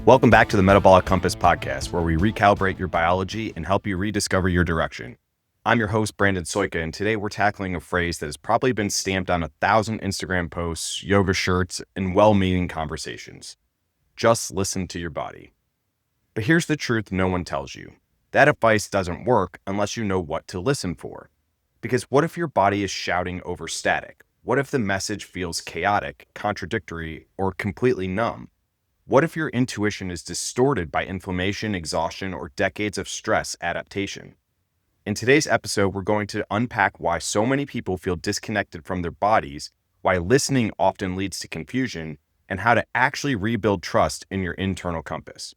Welcome back to the Metabolic Compass podcast, where we recalibrate your biology and help you rediscover your direction. I'm your host, Brandon Soika, and today we're tackling a phrase that has probably been stamped on 1,000 Instagram posts, yoga shirts, and well-meaning conversations. Just listen to your body. But here's the truth no one tells you. That advice doesn't work unless you know what to listen for. Because what if your body is shouting over static? What if the message feels chaotic, contradictory, or completely numb? What if your intuition is distorted by inflammation, exhaustion, or decades of stress adaptation? In today's episode, we're going to unpack why so many people feel disconnected from their bodies, why listening often leads to confusion, and how to actually rebuild trust in your internal compass.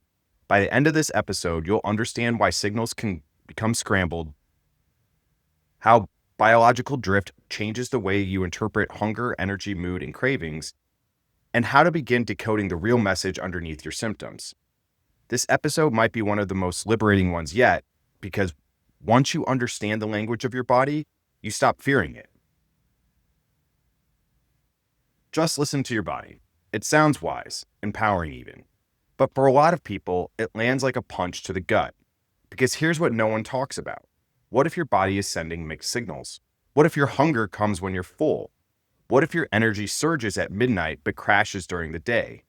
By the end of this episode, you'll understand why signals can become scrambled, how biological drift changes the way you interpret hunger, energy, mood, and cravings, and how to begin decoding the real message underneath your symptoms. This episode might be one of the most liberating ones yet, because once you understand the language of your body, you stop fearing it. Just listen to your body. It sounds wise, empowering even. But for a lot of people, it lands like a punch to the gut. Because here's what no one talks about. What if your body is sending mixed signals? What if your hunger comes when you're full? What if your energy surges at midnight but crashes during the day?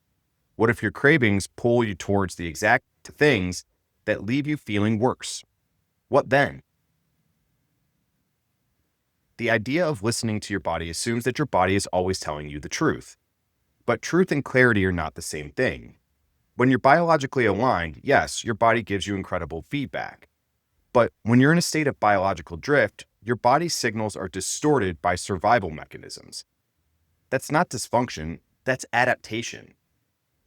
What if your cravings pull you towards the exact things that leave you feeling worse? What then? The idea of listening to your body assumes that your body is always telling you the truth. But truth and clarity are not the same thing. When you're biologically aligned, yes, your body gives you incredible feedback. But when you're in a state of biological drift, your body's signals are distorted by survival mechanisms. That's not dysfunction, that's adaptation.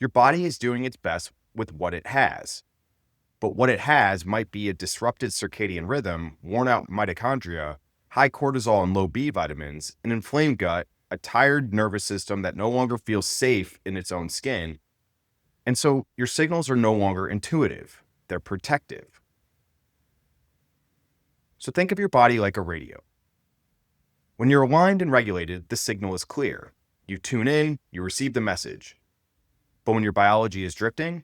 Your body is doing its best with what it has. But what it has might be a disrupted circadian rhythm, worn out mitochondria, high cortisol and low B vitamins, an inflamed gut, a tired nervous system that no longer feels safe in its own skin. And so your signals are no longer intuitive, they're protective. So think of your body like a radio. When you're aligned and regulated, the signal is clear. You tune in, you receive the message. But when your biology is drifting,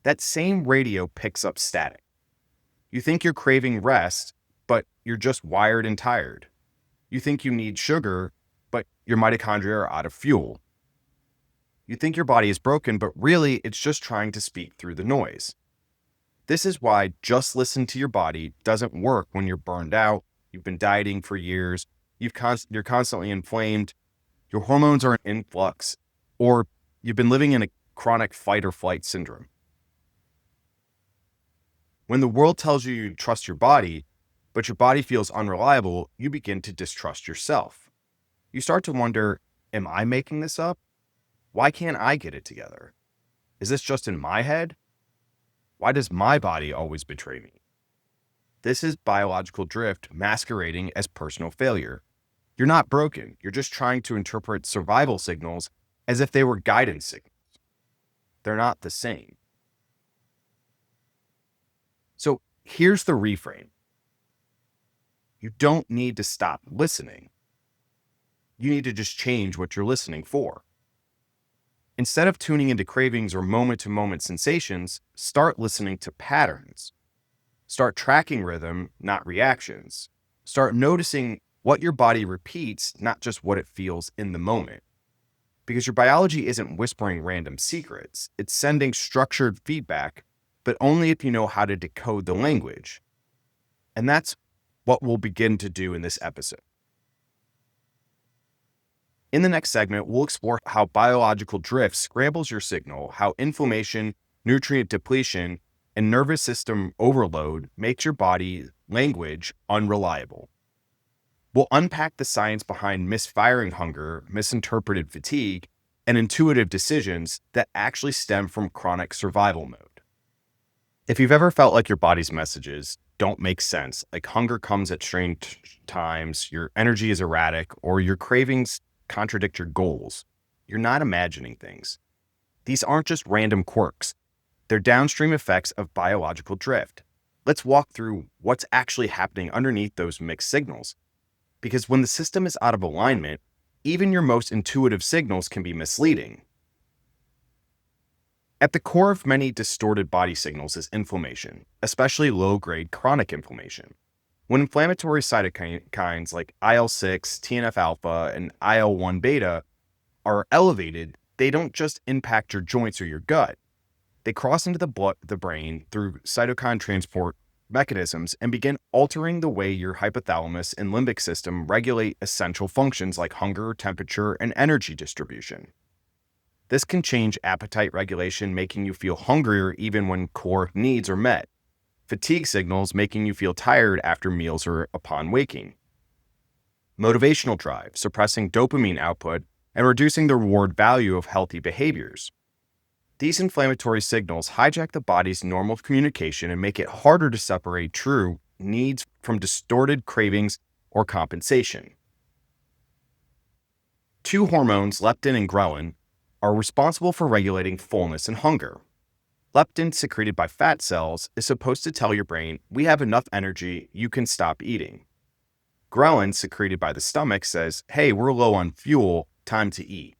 that same radio picks up static. You think you're craving rest, but you're just wired and tired. You think you need sugar, but your mitochondria are out of fuel. You think your body is broken, but really it's just trying to speak through the noise. This is why just listen to your body doesn't work when you're burned out, you've been dieting for years, you're constantly inflamed, your hormones are in influx, or you've been living in a chronic fight or flight syndrome. When the world tells you you trust your body, but your body feels unreliable, you begin to distrust yourself. You start to wonder, am I making this up? Why can't I get it together? Is this just in my head? Why does my body always betray me? This is biological drift masquerading as personal failure. You're not broken. You're just trying to interpret survival signals as if they were guidance signals. They're not the same. So here's the reframe. You don't need to stop listening. You need to just change what you're listening for. Instead of tuning into cravings or moment-to-moment sensations, start listening to patterns. Start tracking rhythm, not reactions. Start noticing what your body repeats, not just what it feels in the moment. Because your biology isn't whispering random secrets. It's sending structured feedback, but only if you know how to decode the language. And that's what we'll begin to do in this episode. In the next segment, we'll explore how biological drift scrambles your signal, how inflammation, nutrient depletion, and nervous system overload makes your body language unreliable. We'll unpack the science behind misfiring hunger, misinterpreted fatigue, and intuitive decisions that actually stem from chronic survival mode. If you've ever felt like your body's messages don't make sense, like hunger comes at strange times, your energy is erratic, or your cravings contradict your goals, you're not imagining things. These aren't just random quirks. They're downstream effects of biological drift. Let's walk through what's actually happening underneath those mixed signals. Because when the system is out of alignment, even your most intuitive signals can be misleading. At the core of many distorted body signals is inflammation, especially low-grade chronic inflammation. When inflammatory cytokines like IL-6, TNF-alpha, and IL-1 beta are elevated, they don't just impact your joints or your gut. They cross into the brain through cytokine transport mechanisms and begin altering the way your hypothalamus and limbic system regulate essential functions like hunger, temperature, and energy distribution. This can change appetite regulation, making you feel hungrier even when core needs are met. Fatigue signals, making you feel tired after meals or upon waking. Motivational drive, suppressing dopamine output and reducing the reward value of healthy behaviors. These inflammatory signals hijack the body's normal communication and make it harder to separate true needs from distorted cravings or compensation. Two hormones, leptin and ghrelin, are responsible for regulating fullness and hunger. Leptin, secreted by fat cells, is supposed to tell your brain, we have enough energy, you can stop eating. Ghrelin, secreted by the stomach, says, hey, we're low on fuel, time to eat.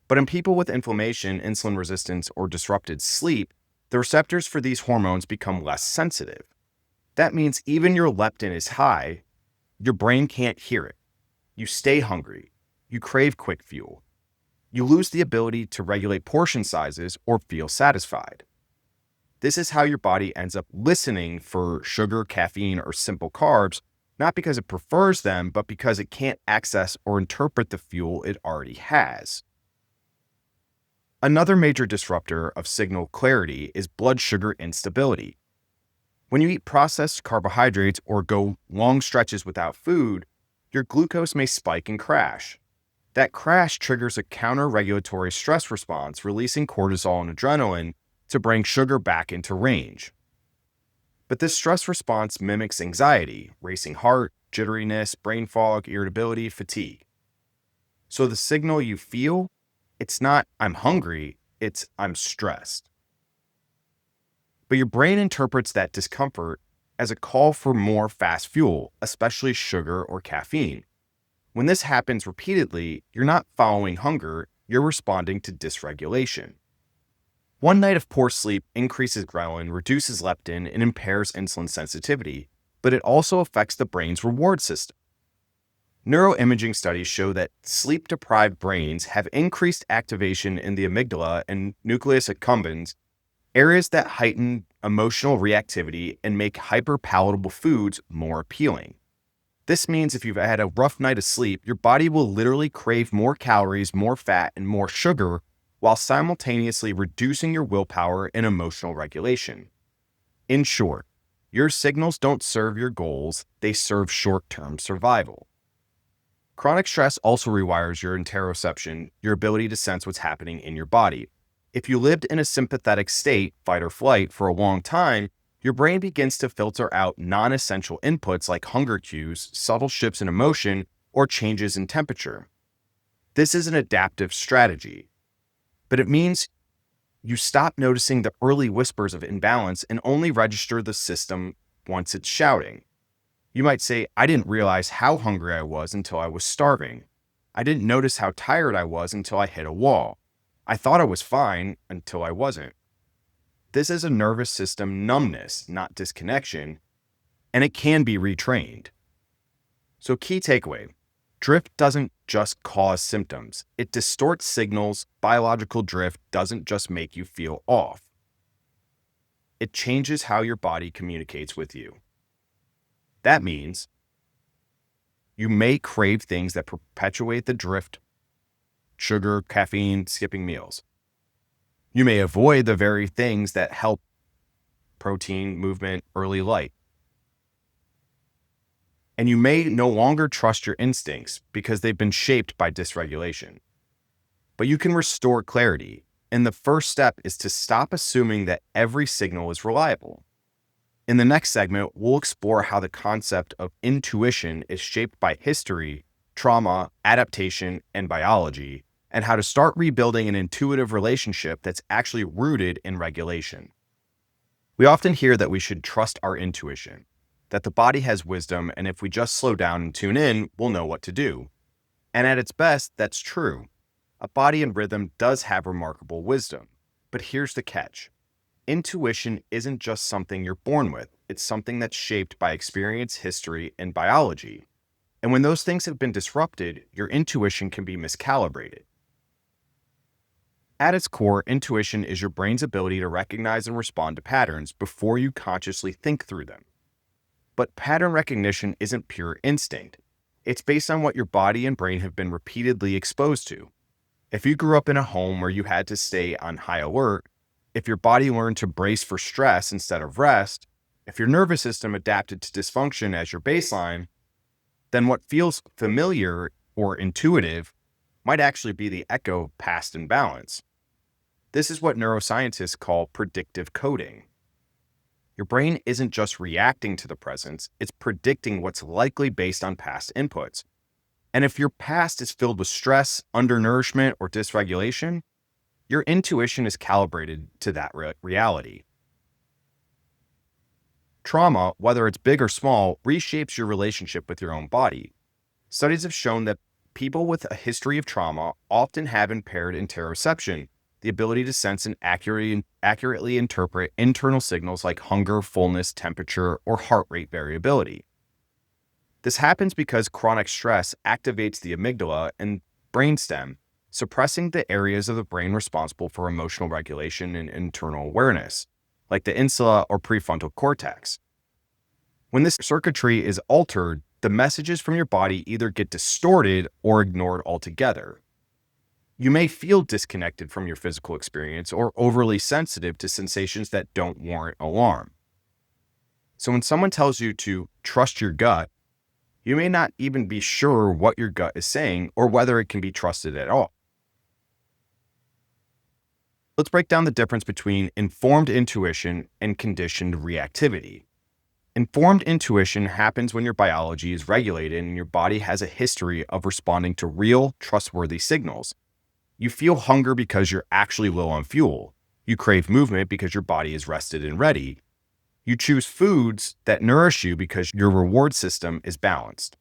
But in people with inflammation, insulin resistance, or disrupted sleep, the receptors for these hormones become less sensitive. That means even your leptin is high, your brain can't hear it. You stay hungry. You crave quick fuel. You lose the ability to regulate portion sizes or feel satisfied. This is how your body ends up listening for sugar, caffeine, or simple carbs, not because it prefers them, but because it can't access or interpret the fuel it already has. Another major disruptor of signal clarity is blood sugar instability. When you eat processed carbohydrates or go long stretches without food, your glucose may spike and crash. That crash triggers a counter-regulatory stress response, releasing cortisol and adrenaline to bring sugar back into range. But this stress response mimics anxiety, racing heart, jitteriness, brain fog, irritability, fatigue. So the signal you feel, it's not I'm hungry, it's I'm stressed. But your brain interprets that discomfort as a call for more fast fuel, especially sugar or caffeine. When this happens repeatedly, you're not following hunger, you're responding to dysregulation. One night of poor sleep increases ghrelin, reduces leptin, and impairs insulin sensitivity, but it also affects the brain's reward system. Neuroimaging studies show that sleep-deprived brains have increased activation in the amygdala and nucleus accumbens, areas that heighten emotional reactivity and make hyper-palatable foods more appealing. This means if you've had a rough night of sleep, your body will literally crave more calories, more fat, and more sugar while simultaneously reducing your willpower and emotional regulation. In short, your signals don't serve your goals, they serve short-term survival. Chronic stress also rewires your interoception, your ability to sense what's happening in your body. If you lived in a sympathetic state, fight or flight, for a long time, your brain begins to filter out non-essential inputs like hunger cues, subtle shifts in emotion, or changes in temperature. This is an adaptive strategy, but it means you stop noticing the early whispers of imbalance and only register the system once it's shouting. You might say, I didn't realize how hungry I was until I was starving. I didn't notice how tired I was until I hit a wall. I thought I was fine until I wasn't. This is a nervous system numbness, not disconnection, and it can be retrained. So key takeaway, drift doesn't just cause symptoms. It distorts signals. Biological drift doesn't just make you feel off. It changes how your body communicates with you. That means you may crave things that perpetuate the drift, sugar, caffeine, skipping meals. You may avoid the very things that help protein, movement, early light. And you may no longer trust your instincts because they've been shaped by dysregulation. But you can restore clarity, and the first step is to stop assuming that every signal is reliable. In the next segment, we'll explore how the concept of intuition is shaped by history, trauma, adaptation, and biology, and how to start rebuilding an intuitive relationship that's actually rooted in regulation. We often hear that we should trust our intuition, that the body has wisdom, and if we just slow down and tune in, we'll know what to do. And at its best, that's true. A body in rhythm does have remarkable wisdom. But here's the catch. Intuition isn't just something you're born with. It's something that's shaped by experience, history, and biology. And when those things have been disrupted, your intuition can be miscalibrated. At its core, intuition is your brain's ability to recognize and respond to patterns before you consciously think through them. But pattern recognition isn't pure instinct. It's based on what your body and brain have been repeatedly exposed to. If you grew up in a home where you had to stay on high alert, if your body learned to brace for stress instead of rest, if your nervous system adapted to dysfunction as your baseline, then what feels familiar or intuitive might actually be the echo of past imbalance. This is what neuroscientists call predictive coding. Your brain isn't just reacting to the present, it's predicting what's likely based on past inputs. And if your past is filled with stress, undernourishment, or dysregulation, your intuition is calibrated to that reality. Trauma, whether it's big or small, reshapes your relationship with your own body. Studies have shown that people with a history of trauma often have impaired interoception, the ability to sense and accurately interpret internal signals like hunger, fullness, temperature, or heart rate variability. This happens because chronic stress activates the amygdala and brainstem, suppressing the areas of the brain responsible for emotional regulation and internal awareness, like the insula or prefrontal cortex. When this circuitry is altered, the messages from your body either get distorted or ignored altogether. You may feel disconnected from your physical experience or overly sensitive to sensations that don't warrant alarm. So when someone tells you to trust your gut, you may not even be sure what your gut is saying or whether it can be trusted at all. Let's break down the difference between informed intuition and conditioned reactivity. Informed intuition happens when your biology is regulated and your body has a history of responding to real, trustworthy signals. You feel hunger because you're actually low on fuel. You crave movement because your body is rested and ready. You choose foods that nourish you because your reward system is balanced.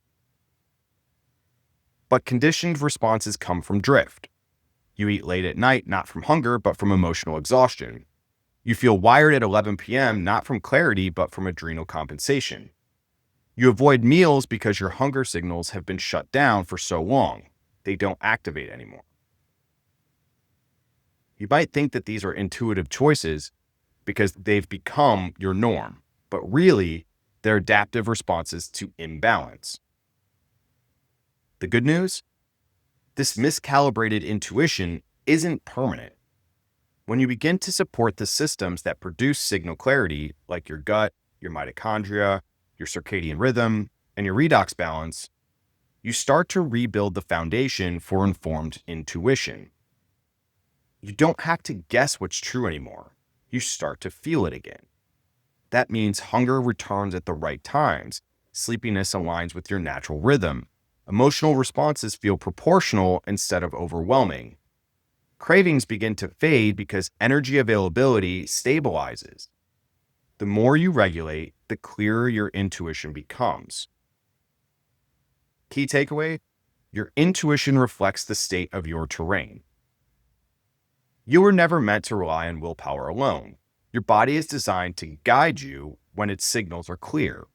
But conditioned responses come from drift. You eat late at night, not from hunger, but from emotional exhaustion. You feel wired at 11 p.m., not from clarity, but from adrenal compensation. You avoid meals because your hunger signals have been shut down for so long. They don't activate anymore. You might think that these are intuitive choices because they've become your norm, but really, they're adaptive responses to imbalance. The good news? This miscalibrated intuition isn't permanent. When you begin to support the systems that produce signal clarity, like your gut, your mitochondria, your circadian rhythm, and your redox balance, you start to rebuild the foundation for informed intuition. You don't have to guess what's true anymore. You start to feel it again. That means hunger returns at the right times, sleepiness aligns with your natural rhythm, emotional responses feel proportional instead of overwhelming. Cravings begin to fade because energy availability stabilizes. The more you regulate, the clearer your intuition becomes. Key takeaway: your intuition reflects the state of your terrain. You were never meant to rely on willpower alone. Your body is designed to guide you when its signals are clear.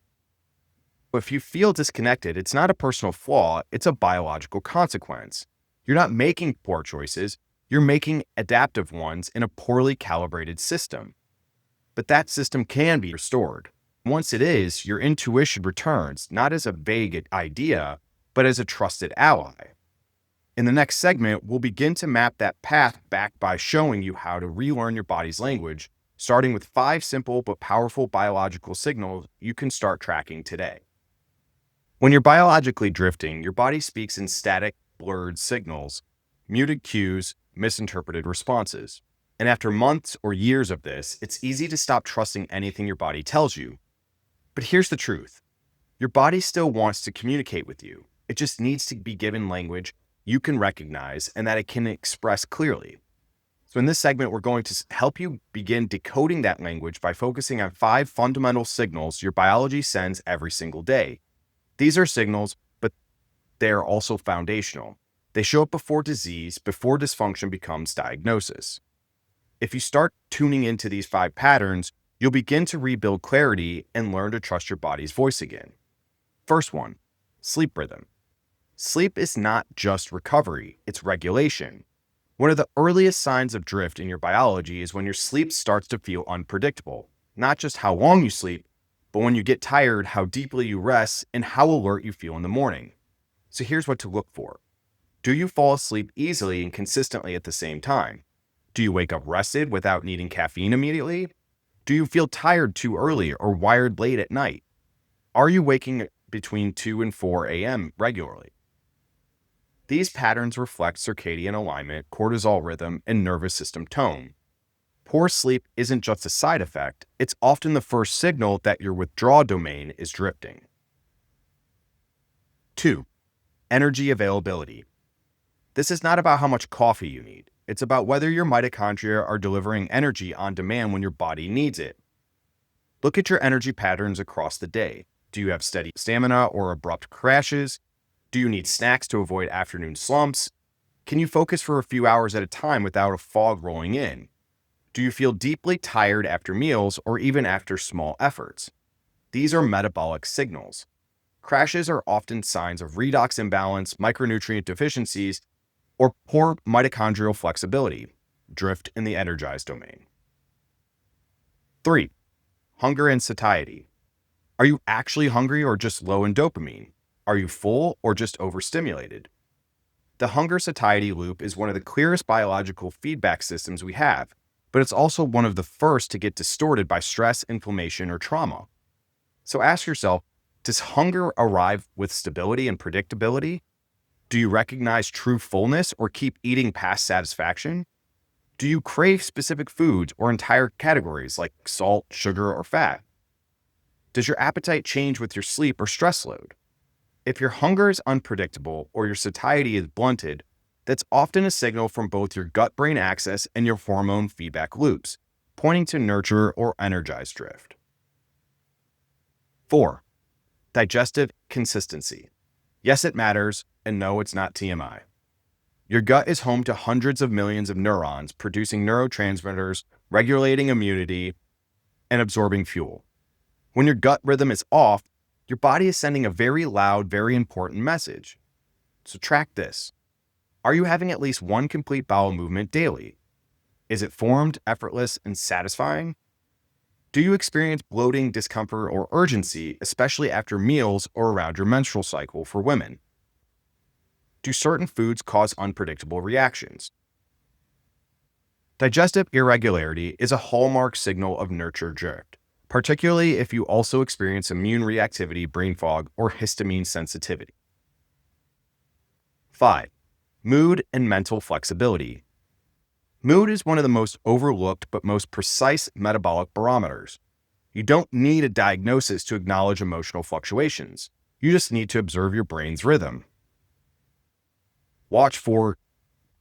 But if you feel disconnected, it's not a personal flaw, it's a biological consequence. You're not making poor choices, you're making adaptive ones in a poorly calibrated system. But that system can be restored. Once it is, your intuition returns, not as a vague idea, but as a trusted ally. In the next segment, we'll begin to map that path back by showing you how to relearn your body's language, starting with 5 simple but powerful biological signals you can start tracking today. When you're biologically drifting, your body speaks in static, blurred signals, muted cues, misinterpreted responses. And after months or years of this, it's easy to stop trusting anything your body tells you. But here's the truth. Your body still wants to communicate with you. It just needs to be given language you can recognize and that it can express clearly. So in this segment, we're going to help you begin decoding that language by focusing on 5 fundamental signals your biology sends every single day. These are signals, but they're also foundational. They show up before disease, before dysfunction becomes diagnosis. If you start tuning into these 5 patterns, you'll begin to rebuild clarity and learn to trust your body's voice again. First one, sleep rhythm. Sleep is not just recovery, it's regulation. One of the earliest signs of drift in your biology is when your sleep starts to feel unpredictable. Not just how long you sleep, but when you get tired, how deeply you rest, and how alert you feel in the morning. So here's what to look for. Do you fall asleep easily and consistently at the same time? Do you wake up rested without needing caffeine immediately? Do you feel tired too early or wired late at night? Are you waking between 2 and 4 a.m. regularly? These patterns reflect circadian alignment, cortisol rhythm, and nervous system tone. Poor sleep isn't just a side effect, it's often the first signal that your withdrawal domain is drifting. 2. Energy availability. This is not about how much coffee you need. It's about whether your mitochondria are delivering energy on demand when your body needs it. Look at your energy patterns across the day. Do you have steady stamina or abrupt crashes? Do you need snacks to avoid afternoon slumps? Can you focus for a few hours at a time without a fog rolling in? Do you feel deeply tired after meals or even after small efforts? These are metabolic signals. Crashes are often signs of redox imbalance, micronutrient deficiencies, or poor mitochondrial flexibility, drift in the Energize domain. 3. Hunger and satiety. Are you actually hungry or just low in dopamine? Are you full or just overstimulated? The hunger satiety loop is one of the clearest biological feedback systems we have, but it's also one of the first to get distorted by stress, inflammation, or trauma. So ask yourself, does hunger arrive with stability and predictability? Do you recognize true fullness or keep eating past satisfaction? Do you crave specific foods or entire categories like salt, sugar, or fat? Does your appetite change with your sleep or stress load? If your hunger is unpredictable or your satiety is blunted, that's often a signal from both your gut-brain axis and your hormone feedback loops, pointing to nurture or energize drift. 4. Digestive consistency. Yes, it matters, and no, it's not TMI. Your gut is home to hundreds of millions of neurons producing neurotransmitters, regulating immunity, and absorbing fuel. When your gut rhythm is off, your body is sending a very loud, very important message. So track this. Are you having at least one complete bowel movement daily? Is it formed, effortless, and satisfying? Do you experience bloating, discomfort, or urgency, especially after meals or around your menstrual cycle for women? Do certain foods cause unpredictable reactions? Digestive irregularity is a hallmark signal of nurture drift, particularly if you also experience immune reactivity, brain fog, or histamine sensitivity. 5. Mood and mental flexibility. Mood is one of the most overlooked but most precise metabolic barometers. You don't need a diagnosis to acknowledge emotional fluctuations. You just need to observe your brain's rhythm. Watch for,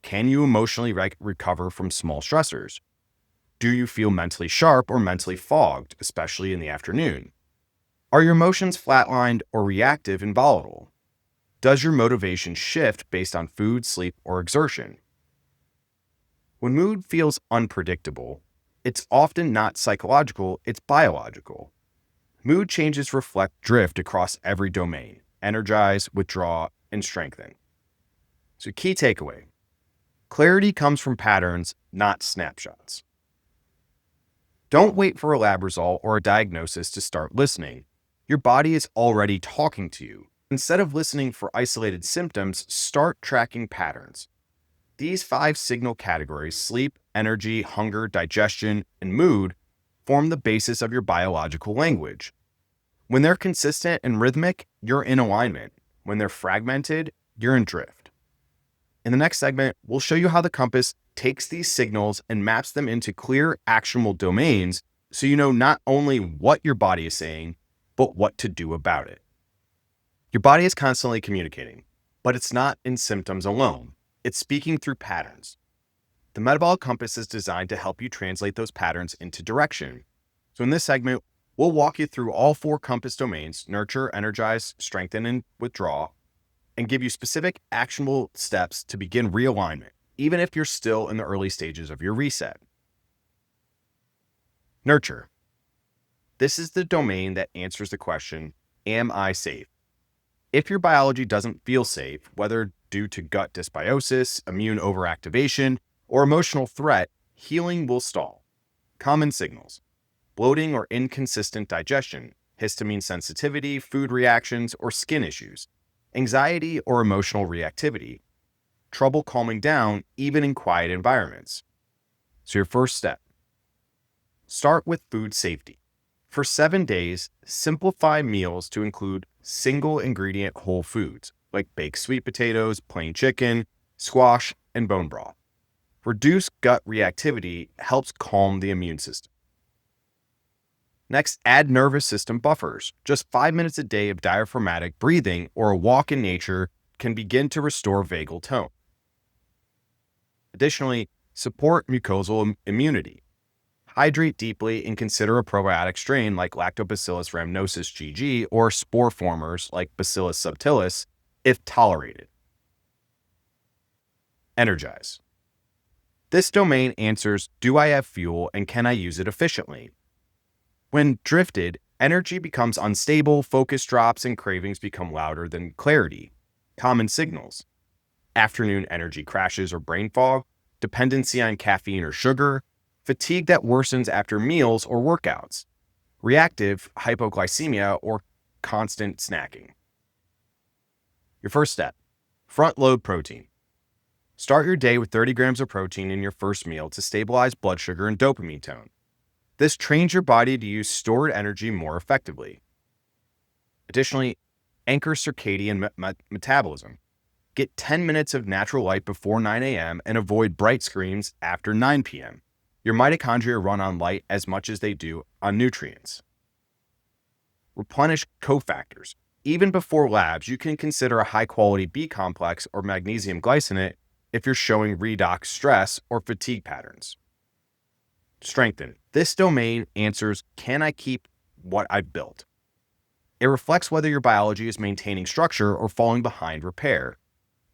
can you emotionally recover from small stressors? Do you feel mentally sharp or mentally fogged, especially in the afternoon? Are your emotions flatlined or reactive and volatile? Does your motivation shift based on food, sleep, or exertion? When mood feels unpredictable, it's often not psychological, it's biological. Mood changes reflect drift across every domain: energize, withdraw, and strengthen. So key takeaway: clarity comes from patterns, not snapshots. Don't wait for a lab result or a diagnosis to start listening. Your body is already talking to you. Instead of listening for isolated symptoms, start tracking patterns. These 5 signal categories, sleep, energy, hunger, digestion, and mood, form the basis of your biological language. When they're consistent and rhythmic, you're in alignment. When they're fragmented, you're in drift. In the next segment, we'll show you how the compass takes these signals and maps them into clear, actionable domains so you know not only what your body is saying, but what to do about it. Your body is constantly communicating, but it's not in symptoms alone. It's speaking through patterns. The Metabolic Compass is designed to help you translate those patterns into direction. So in this segment, we'll walk you through all 4 compass domains: nurture, energize, strengthen, and withdraw, and give you specific actionable steps to begin realignment, even if you're still in the early stages of your reset. Nurture. This is the domain that answers the question, am I safe? If your biology doesn't feel safe, whether due to gut dysbiosis, immune overactivation, or emotional threat, healing will stall. Common signals: bloating or inconsistent digestion, histamine sensitivity, food reactions, or skin issues, anxiety or emotional reactivity, trouble calming down even in quiet environments. So your first step: start with food safety. For 7 days, simplify meals to include single ingredient whole foods like baked sweet potatoes, plain chicken, squash, and bone broth. Reduce gut reactivity helps calm the immune system. Next, add nervous system buffers. Just 5 minutes a day of diaphragmatic breathing or a walk in nature can begin to restore vagal tone. Additionally, support mucosal immunity. Hydrate deeply and consider a probiotic strain like Lactobacillus rhamnosus GG or spore formers like Bacillus subtilis if tolerated. Energize. This domain answers, do I have fuel and can I use it efficiently? When drifted, energy becomes unstable, focus drops, and cravings become louder than clarity. Common signals: afternoon energy crashes or brain fog, dependency on caffeine or sugar, fatigue that worsens after meals or workouts, reactive hypoglycemia, or constant snacking. Your first step: front load protein. Start your day with 30 grams of protein in your first meal to stabilize blood sugar and dopamine tone. This trains your body to use stored energy more effectively. Additionally, anchor circadian metabolism. Get 10 minutes of natural light before 9 a.m. and avoid bright screens after 9 p.m. Your mitochondria run on light as much as they do on nutrients. Replenish cofactors. Even before labs, you can consider a high-quality B complex or magnesium glycinate if you're showing redox stress or fatigue patterns. Strengthen. This domain answers, can I keep what I've built? It reflects whether your biology is maintaining structure or falling behind repair.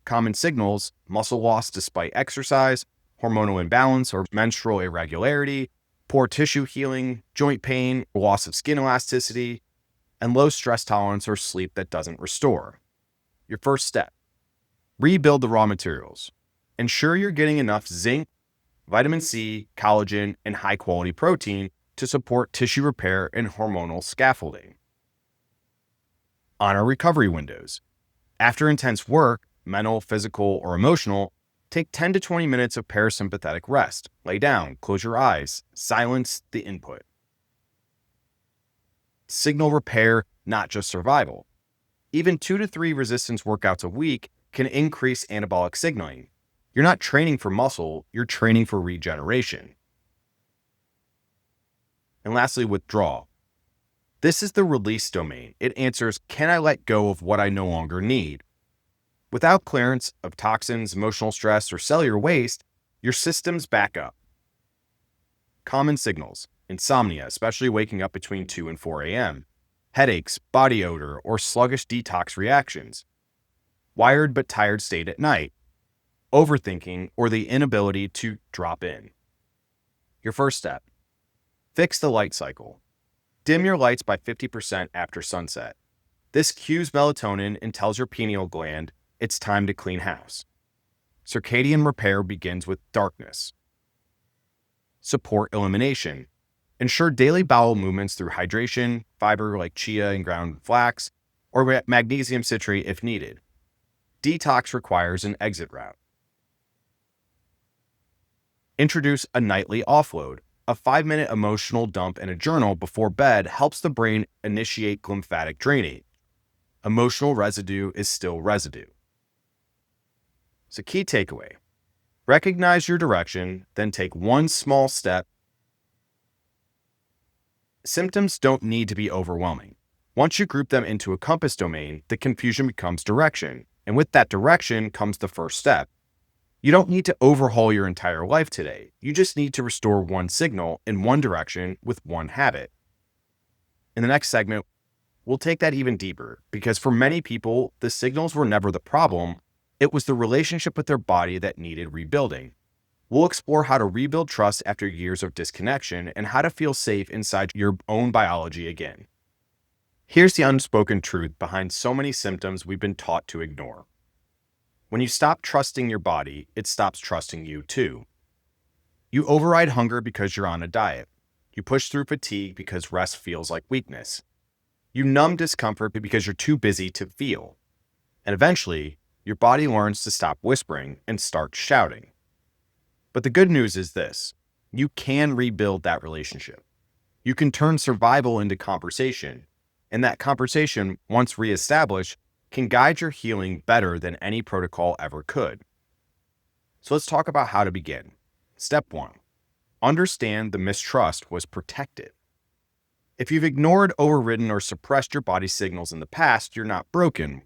Common signals: muscle loss despite exercise, hormonal imbalance or menstrual irregularity, poor tissue healing, joint pain, loss of skin elasticity, and low stress tolerance or sleep that doesn't restore. Your first step: rebuild the raw materials. Ensure you're getting enough zinc, vitamin C, collagen, and high-quality protein to support tissue repair and hormonal scaffolding. Honor recovery windows. After intense work, mental, physical, or emotional, take 10 to 20 minutes of parasympathetic rest. Lay down, close your eyes, silence the input. Signal repair, not just survival. Even 2 to 3 resistance workouts a week can increase anabolic signaling. You're not training for muscle, you're training for regeneration. And lastly, withdraw. This is the release domain. It answers, can I let go of what I no longer need? Without clearance of toxins, emotional stress, or cellular waste, your systems back up. Common signals: insomnia, especially waking up between 2 and 4 a.m., headaches, body odor, or sluggish detox reactions, wired but tired state at night, overthinking, or the inability to drop in. Your first step: fix the light cycle. Dim your lights by 50% after sunset. This cues melatonin and tells your pineal gland it's time to clean house. Circadian repair begins with darkness. Support elimination. Ensure daily bowel movements through hydration, fiber like chia and ground flax, or magnesium citrate if needed. Detox requires an exit route. Introduce a nightly offload. A 5-minute emotional dump in a journal before bed helps the brain initiate glymphatic drainage. Emotional residue is still residue. So, key takeaway: recognize your direction, then take one small step. Symptoms don't need to be overwhelming. Once you group them into a compass domain, the confusion becomes direction. And with that direction comes the first step. You don't need to overhaul your entire life today. You just need to restore one signal in one direction with one habit. In the next segment, we'll take that even deeper, because for many people, the signals were never the problem. It was the relationship with their body that needed rebuilding. We'll explore how to rebuild trust after years of disconnection and how to feel safe inside your own biology again. Here's the unspoken truth behind so many symptoms we've been taught to ignore. When you stop trusting your body, it stops trusting you too. You override hunger because you're on a diet. You push through fatigue because rest feels like weakness. You numb discomfort because you're too busy to feel. And eventually, your body learns to stop whispering and start shouting. But the good news is this: you can rebuild that relationship. You can turn survival into conversation, and that conversation, once reestablished, can guide your healing better than any protocol ever could. So let's talk about how to begin. Step 1. Understand the mistrust was protective. If you've ignored, overridden, or suppressed your body signals in the past, you're not broken.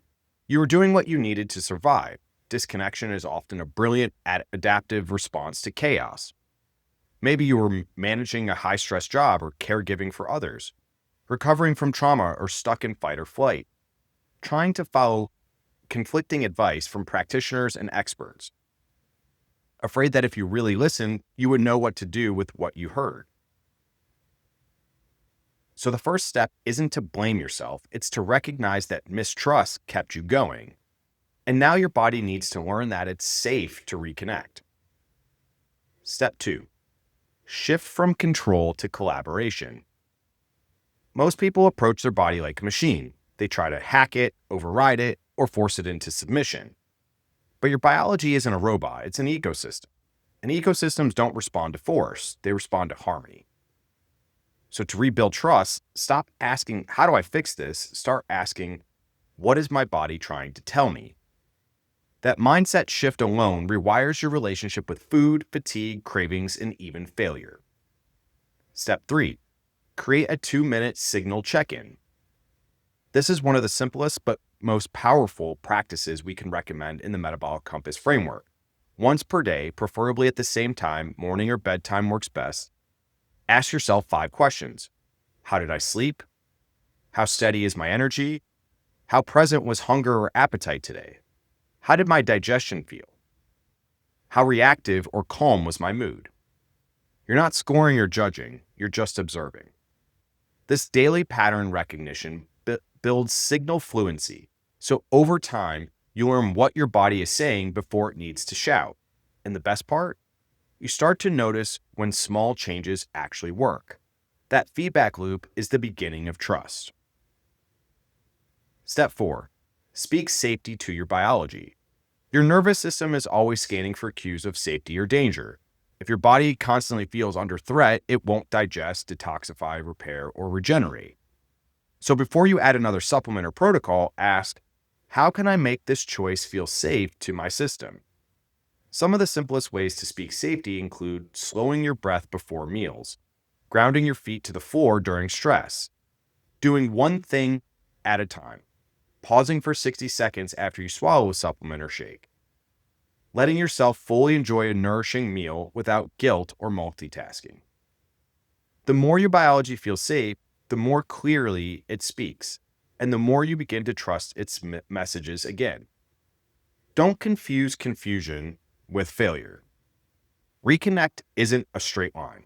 You were doing what you needed to survive. Disconnection is often a brilliant adaptive response to chaos. Maybe you were managing a high-stress job or caregiving for others, recovering from trauma or stuck in fight or flight, trying to follow conflicting advice from practitioners and experts, afraid that if you really listened, you would know what to do with what you heard. So the first step isn't to blame yourself, it's to recognize that mistrust kept you going. And now your body needs to learn that it's safe to reconnect. Step 2. Shift from control to collaboration. Most people approach their body like a machine. They try to hack it, override it, or force it into submission. But your biology isn't a robot, it's an ecosystem. And ecosystems don't respond to force, they respond to harmony. So to rebuild trust, stop asking, how do I fix this? Start asking, what is my body trying to tell me? That mindset shift alone rewires your relationship with food, fatigue, cravings, and even failure. Step 3. Create a 2-minute signal check-in. This is one of the simplest but most powerful practices we can recommend in the Metabolic Compass framework. Once per day, preferably at the same time, morning or bedtime works best, ask yourself 5 questions. How did I sleep? How steady is my energy? How present was hunger or appetite today? How did my digestion feel? How reactive or calm was my mood? You're not scoring or judging, you're just observing. This daily pattern recognition builds signal fluency, so over time, you learn what your body is saying before it needs to shout. And the best part? You start to notice when small changes actually work. That feedback loop is the beginning of trust. Step 4. Speak safety to your biology. Your nervous system is always scanning for cues of safety or danger. If your body constantly feels under threat, it won't digest, detoxify, repair, or regenerate. So before you add another supplement or protocol, ask, how can I make this choice feel safe to my system? Some of the simplest ways to speak safety include slowing your breath before meals, grounding your feet to the floor during stress, doing one thing at a time, pausing for 60 seconds after you swallow a supplement or shake, letting yourself fully enjoy a nourishing meal without guilt or multitasking. The more your biology feels safe, the more clearly it speaks, and the more you begin to trust its messages again. Don't confuse confusion with failure. Reconnect isn't a straight line.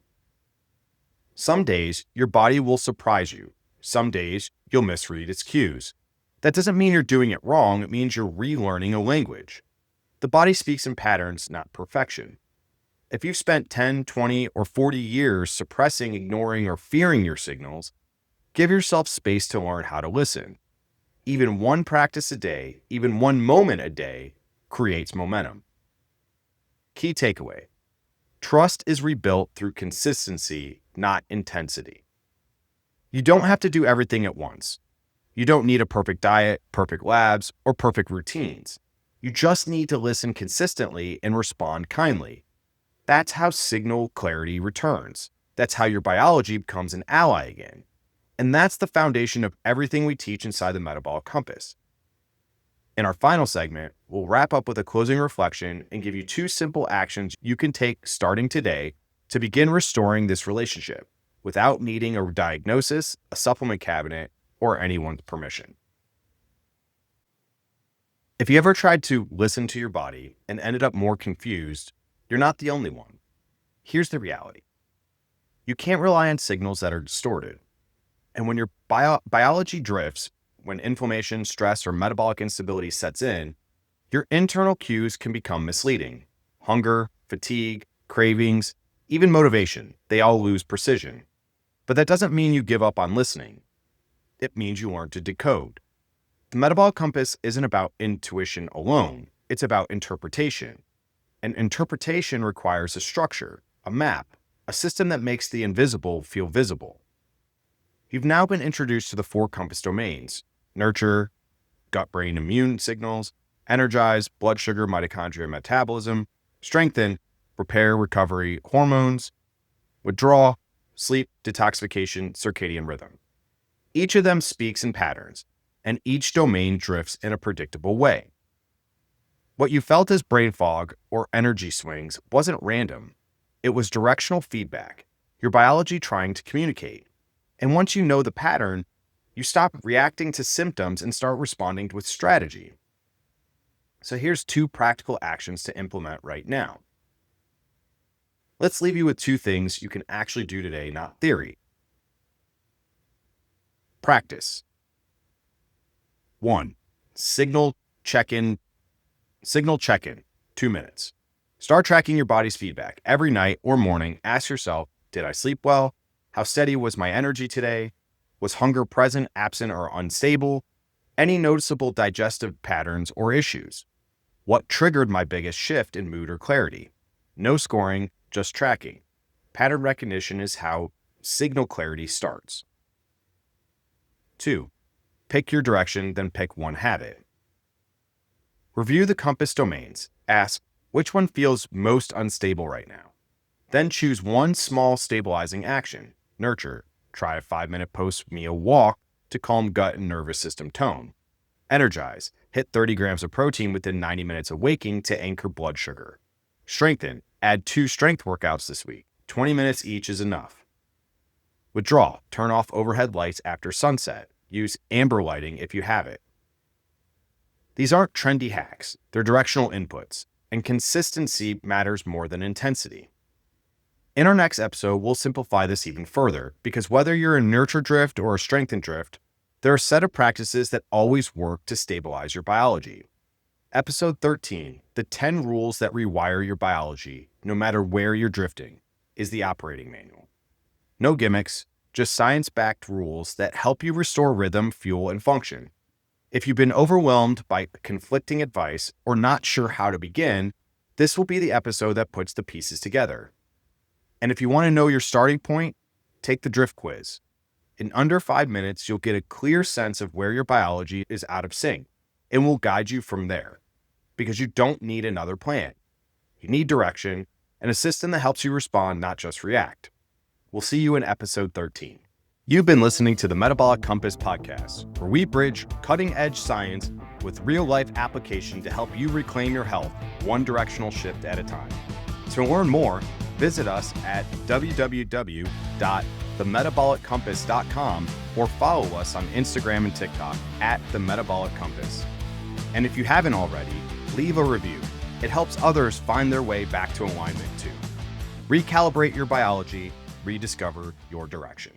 Some days, your body will surprise you. Some days, you'll misread its cues. That doesn't mean you're doing it wrong, it means you're relearning a language. The body speaks in patterns, not perfection. If you've spent 10, 20, or 40 years suppressing, ignoring, or fearing your signals, give yourself space to learn how to listen. Even one practice a day, even one moment a day, creates momentum. Key takeaway: trust is rebuilt through consistency, not intensity. You don't have to do everything at once. You don't need a perfect diet, perfect labs, or perfect routines. You just need to listen consistently and respond kindly. That's how signal clarity returns. That's how your biology becomes an ally again. And that's the foundation of everything we teach inside the Metabolic Compass. In our final segment, we'll wrap up with a closing reflection and give you 2 simple actions you can take starting today to begin restoring this relationship without needing a diagnosis, a supplement cabinet, or anyone's permission. If you ever tried to listen to your body and ended up more confused, You're not the only one. Here's the reality. You can't rely on signals that are distorted. And when your biology drifts, when inflammation, stress, or metabolic instability sets in, your internal cues can become misleading. Hunger, fatigue, cravings, even motivation, they all lose precision. But that doesn't mean you give up on listening. It means you learn to decode. The metabolic compass isn't about intuition alone. It's about interpretation. And interpretation requires a structure, a map, a system that makes the invisible feel visible. You've now been introduced to the 4 compass domains: nurture, gut-brain immune signals; energize, blood sugar, mitochondria, metabolism; strengthen, repair, recovery, hormones; withdraw, sleep, detoxification, circadian rhythm. Each of them speaks in patterns, and each domain drifts in a predictable way. What you felt as brain fog or energy swings wasn't random. It was directional feedback, your biology trying to communicate. And once you know the pattern, you stop reacting to symptoms and start responding with strategy. So here's 2 practical actions to implement right now. Let's leave you with 2 things you can actually do today, not theory. Practice. 1. Signal check-in, 2 minutes. Start tracking your body's feedback. Every night or morning, ask yourself, did I sleep well? How steady was my energy today? Was hunger present, absent, or unstable? Any noticeable digestive patterns or issues? What triggered my biggest shift in mood or clarity? No scoring, just tracking. Pattern recognition is how signal clarity starts. 2. Pick your direction, then pick one habit. Review the compass domains. Ask, which one feels most unstable right now? Then choose one small stabilizing action. Nurture. Try a 5-minute post-meal walk to calm gut and nervous system tone. Energize. Hit 30 grams of protein within 90 minutes of waking to anchor blood sugar. Strengthen. Add 2 strength workouts this week. 20 minutes each is enough. Withdraw. Turn off overhead lights after sunset. Use amber lighting if you have it. These aren't trendy hacks. They're directional inputs, and consistency matters more than intensity. In our next episode, we'll simplify this even further, because whether you're a nurture drift or a strengthen drift, there are a set of practices that always work to stabilize your biology. Episode 13, the 10 rules that rewire your biology, no matter where you're drifting, is the operating manual. No gimmicks, just science-backed rules that help you restore rhythm, fuel, and function. If you've been overwhelmed by conflicting advice or not sure how to begin, this will be the episode that puts the pieces together. And if you want to know your starting point, take the drift quiz. In under 5 minutes, you'll get a clear sense of where your biology is out of sync, and will guide you from there. Because you don't need another plan. You need direction and a system that helps you respond, not just react. We'll see you in episode 13. You've been listening to the Metabolic Compass podcast, where we bridge cutting-edge science with real-life application to help you reclaim your health one directional shift at a time. To learn more, visit us at www.themetaboliccompass.com or follow us on Instagram and TikTok at The Metabolic Compass. And if you haven't already, leave a review. It helps others find their way back to alignment too. Recalibrate your biology, rediscover your direction.